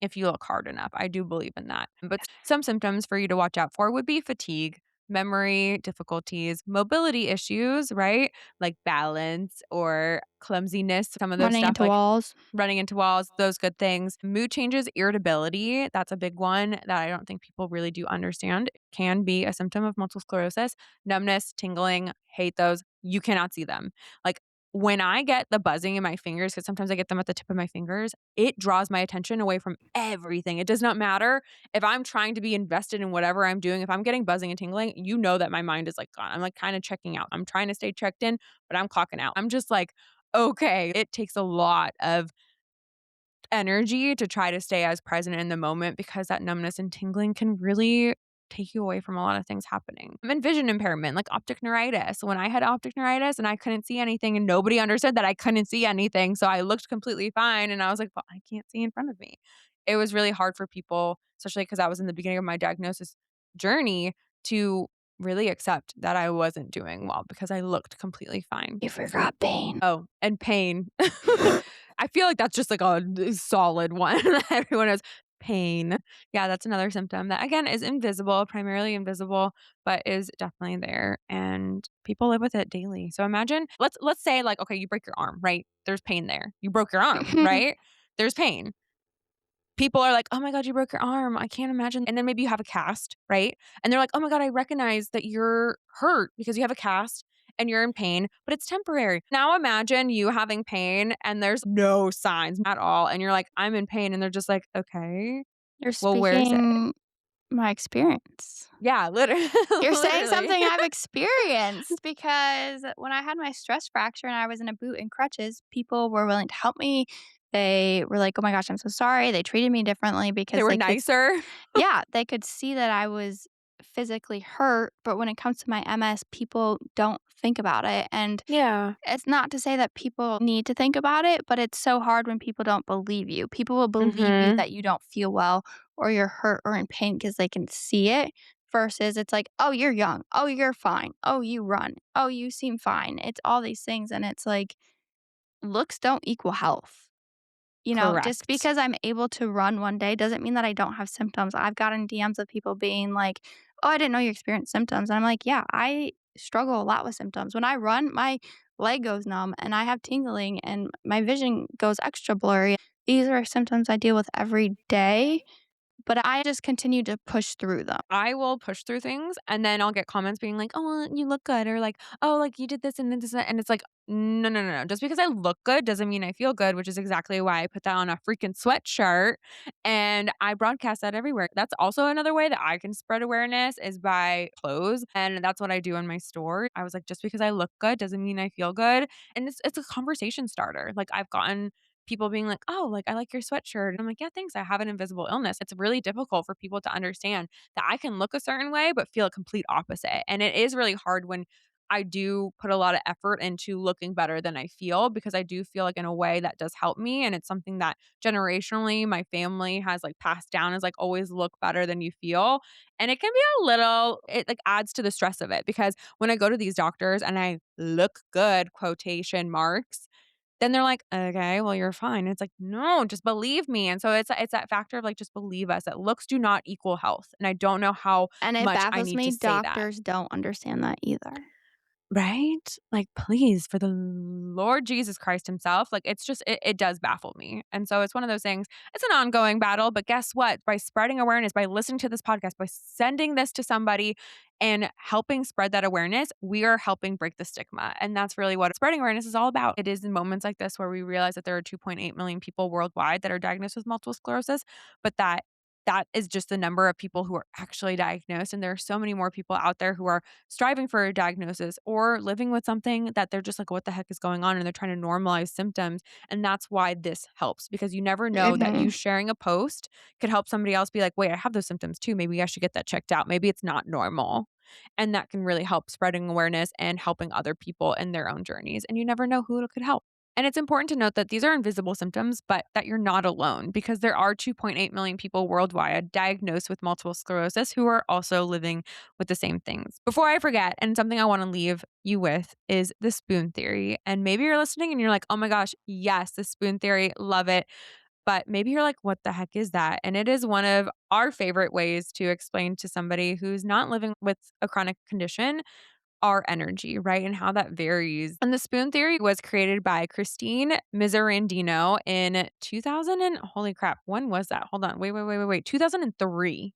if you look hard enough. I do believe in that. But some symptoms for you to watch out for would be fatigue, memory difficulties, mobility issues, right? Like balance or clumsiness, some of those Running stuff into like walls. running into walls, those good things. Mood changes, irritability, that's a big one that I don't think people really do understand. It can be a symptom of multiple sclerosis. Numbness, tingling, hate those. You cannot see them. Like, when I get the buzzing in my fingers, because sometimes I get them at the tip of my fingers, it draws my attention away from everything. It does not matter if I'm trying to be invested in whatever I'm doing. If I'm getting buzzing and tingling, you know that my mind is like gone. I'm like kind of checking out. I'm trying to stay checked in, but I'm clocking out. I'm just like, okay, it takes a lot of energy to try to stay as present in the moment because that numbness and tingling can really take you away from a lot of things happening. And vision impairment, like optic neuritis. When I had optic neuritis and I couldn't see anything and nobody understood that I couldn't see anything, so I looked completely fine and I was like, "Well, I can't see in front of me." It was really hard for people, especially because I was in the beginning of my diagnosis journey, to really accept that I wasn't doing well because I looked completely fine. You forgot pain. Oh, and pain. I feel like that's just like a solid one that everyone has. Pain. Yeah, that's another symptom that again is invisible, primarily invisible, but is definitely there and people live with it daily. So imagine let's say like okay, you break your arm, right? There's pain there. You broke your arm, right? There's pain. People are like, "Oh my god, you broke your arm. I can't imagine." And then maybe you have a cast, right? And they're like, "Oh my god, I recognize that you're hurt because you have a cast and you're in pain, but it's temporary." Now imagine you having pain and there's no signs at all and you're like, "I'm in pain." And they're just like, "Okay, You're well, where's it?" speaking my experience. Yeah, You're saying literally. something I've experienced because when I had my stress fracture and I was in a boot and crutches, people were willing to help me. They were like, "Oh my gosh, I'm so sorry." They treated me differently They because were they could nicer. yeah, they could see that I was physically hurt, but when it comes to my MS, people don't think about it, and Yeah. it's not to say that people need to think about it, but it's so hard when people don't believe you. People will believe you Mhm. that you don't feel well or you're hurt or in pain because they can see it versus it's like, "Oh, you're young. Oh, you're fine. Oh, you run. Oh, you seem fine." It's all these things, and it's like, looks don't equal health. Just Correct. because I'm able to run one day doesn't mean that I don't have symptoms. I've gotten DMs of people being like, "Oh, I didn't know you experienced symptoms." And I'm like, "Yeah, I struggle a lot with symptoms. When I run, my leg goes numb and I have tingling and my vision goes extra blurry. These are symptoms I deal with every day, but I just continue to push through them." I will push through things and then I'll get comments being like, "Oh, well, you look good," or like, "Oh, like you did this and then this," and it's like, no, no, no, no. Just because I look good doesn't mean I feel good, which is exactly why I put that on a freaking sweatshirt and I broadcast that everywhere. That's also another way that I can spread awareness is by clothes, and that's what I do in my store. I was like, just because I look good doesn't mean I feel good, and it's a conversation starter. Like I've gotten people being like, "Oh, like I like your sweatshirt." And I'm like, "Yeah, thanks. I have an invisible illness." It's really difficult for people to understand that I can look a certain way but feel a complete opposite. And it is really hard when I do put a lot of effort into looking better than I feel because I do feel like in a way that does help me and it's something that generationally my family has like passed down is like always look better than you feel. And it can be a little it like adds to the stress of it because when I go to these doctors and I look good quotation marks then they're like, "Okay, well, you're fine." It's like, "No, just believe me." And so it's that factor of, like, just believe us, that looks do not equal health, and I don't know how And it much I baffles need to me, say that. doctors don't understand that either. Right? Like, please, for the Lord Jesus Christ himself, like, it's just it does baffle me. And so it's one of those things, it's an ongoing battle, but guess what? By spreading awareness, by listening to this podcast, by sending this to somebody and helping spread that awareness, we are helping break the stigma. And that's really what spreading awareness is all about. It is in moments like this where we realize that there are 2.8 million people worldwide that are diagnosed with multiple sclerosis, but that is just the number of people who are actually diagnosed. And there are so many more people out there who are striving for a diagnosis or living with something that they're just like, what the heck is going on? And they're trying to normalize symptoms. And that's why this helps, because you never know that you Mhm. sharing a post could help somebody else be like, wait, I have those symptoms too. Maybe I should get that checked out. Maybe it's not normal. And that can really help spreading awareness and helping other people in their own journeys. And you never know who it could help. And it's important to note that these are invisible symptoms, but that you're not alone, because there are 2.8 million people worldwide diagnosed with multiple sclerosis who are also living with the same things. Before I forget, and something I want to leave you with is the spoon theory. And maybe you're listening and you're like, oh my gosh, yes, the spoon theory, love it. But maybe you're like, what the heck is that? And it is one of our favorite ways to explain to somebody who's not living with a chronic condition our energy, right? And how that varies. And the spoon theory was created by Christine Miserandino in 2000 and holy crap, when was that? Hold on. Wait. 2003.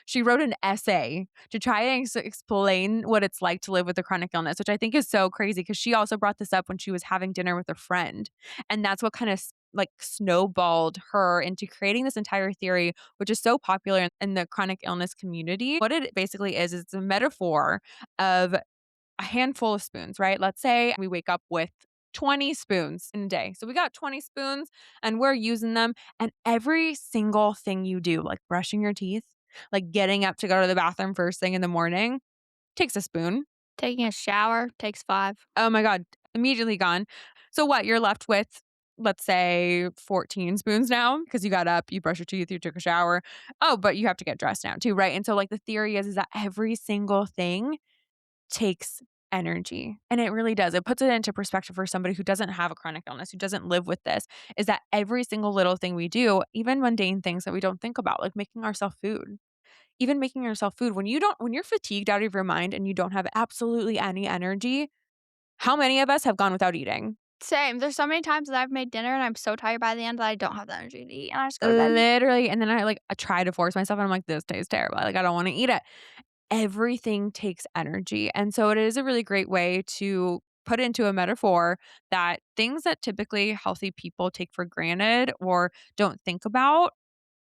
She wrote an essay to try and explain what it's like to live with a chronic illness, which I think is so crazy because she also brought this up when she was having dinner with a friend. And that's what kind of like snowballed her into creating this entire theory, which is so popular in the chronic illness community. What it basically is it's a metaphor of a handful of spoons, right? Let's say we wake up with 20 spoons in a day. So we got 20 spoons and we're using them. And every single thing you do, like brushing your teeth, like getting up to go to the bathroom first thing in the morning, takes a spoon. Taking a shower takes 5. Oh my God, immediately gone. So what? You're left with, let's say, 14 spoons now because you got up, you brushed your teeth, you took a shower. Oh, but you have to get dressed now too, right? And so, like, the theory is that every single thing takes energy. And it really does. It puts it into perspective for somebody who doesn't have a chronic illness, who doesn't live with this, is that every single little thing we do, even mundane things that we don't think about, like making ourselves food, even making yourself food, when you're fatigued out of your mind and you don't have absolutely any energy, how many of us have gone without eating? Same. There's so many times that I've made dinner and I'm so tired by the end that I don't have the energy to eat and I just go to bed. Literally. And then I try to force myself and I'm like, this tastes terrible. Like, I don't want to eat it. Everything takes energy. And so it is a really great way to put into a metaphor that things that typically healthy people take for granted or don't think about,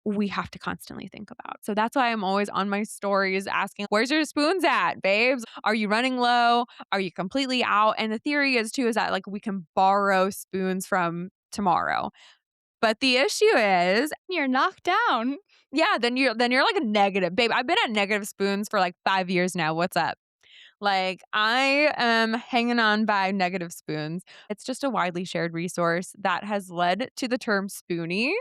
we have to constantly think about. So that's why I'm always on my stories asking, where's your spoons at, babes? Are you running low? Are you completely out? And the theory is too, is that like we can borrow spoons from tomorrow. But the issue is, You're knocked down. yeah, then you're like a negative. Babe, I've been at negative spoons for like 5 years now. What's up? Like, I am hanging on by negative spoons. It's just a widely shared resource that has led to the term spoonie,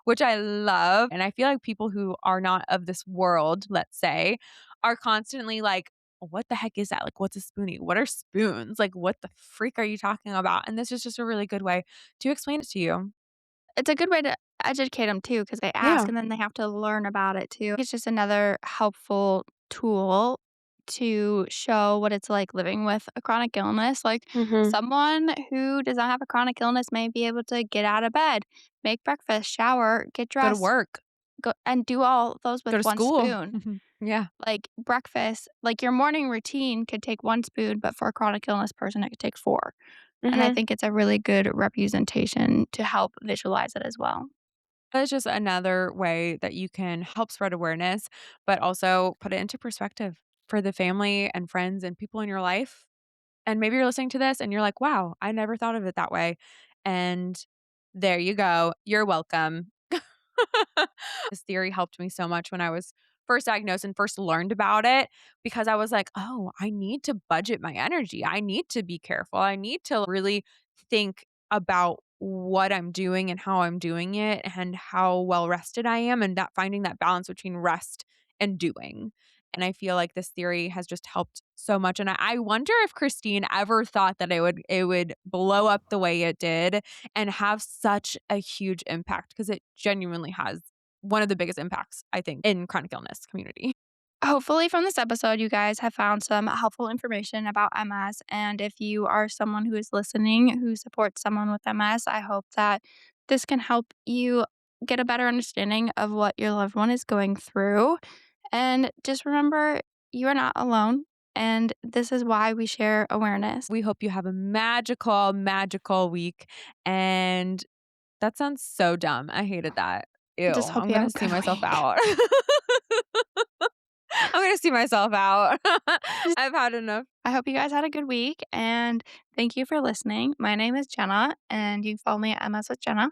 which I love. And I feel like people who are not of this world, let's say, are constantly like, what the heck is that? Like, what's a spoonie? What are spoons? Like, what the freak are you talking about? And this is just a really good way to explain it to you. It's a good way to educate them too, because they ask Yeah. and then they have to learn about it too. It's just another helpful tool to show what it's like living with a chronic illness. Like, Hmm. someone who does not have a chronic illness may be able to get out of bed, make breakfast, shower, get Go to dressed, work, go and do all those go with to 1 school. spoon. Yeah. Like, breakfast, like, your morning routine could take 1 spoon, but for a chronic illness person, it could take 4. And I Hmm. think it's a really good representation to help visualize it as well. It's just another way that you can help spread awareness, but also put it into perspective for the family and friends and people in your life. And maybe you're listening to this and you're like, wow, I never thought of it that way. And there you go. You're welcome. This theory helped me so much when I was first diagnosed and first learned about it because I was like, oh, I need to budget my energy. I need to be careful. I need to really think about what I'm doing and how I'm doing it and how well rested I am and that finding that balance between rest and doing. And I feel like this theory has just helped so much. And I wonder if Christine ever thought that it would blow up the way it did and have such a huge impact, because it genuinely has one of the biggest impacts, I think, in chronic illness community. Hopefully, from this episode, you guys have found some helpful information about MS. And if you are someone who is listening who supports someone with MS, I hope that this can help you get a better understanding of what your loved one is going through. And just remember, you are not alone. And this is why we share awareness. We hope you have a magical, magical week. And that sounds so dumb. I hated that. Ew, I just hope I'm you going have to a see good myself week. out. I'm going to see myself out. Just, I've had enough. I hope you guys had a good week. And thank you for listening. My name is Jenna, and you can follow me at MS with Jenna.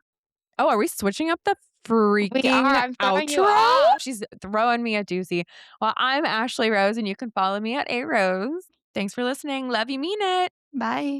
Oh, are we switching up the We are. freaking I'm throwing you outro? off. She's throwing me a doozy. Well, I'm Ashley Rose, and you can follow me at A Rose. Thanks for listening. Love you, mean it. Bye.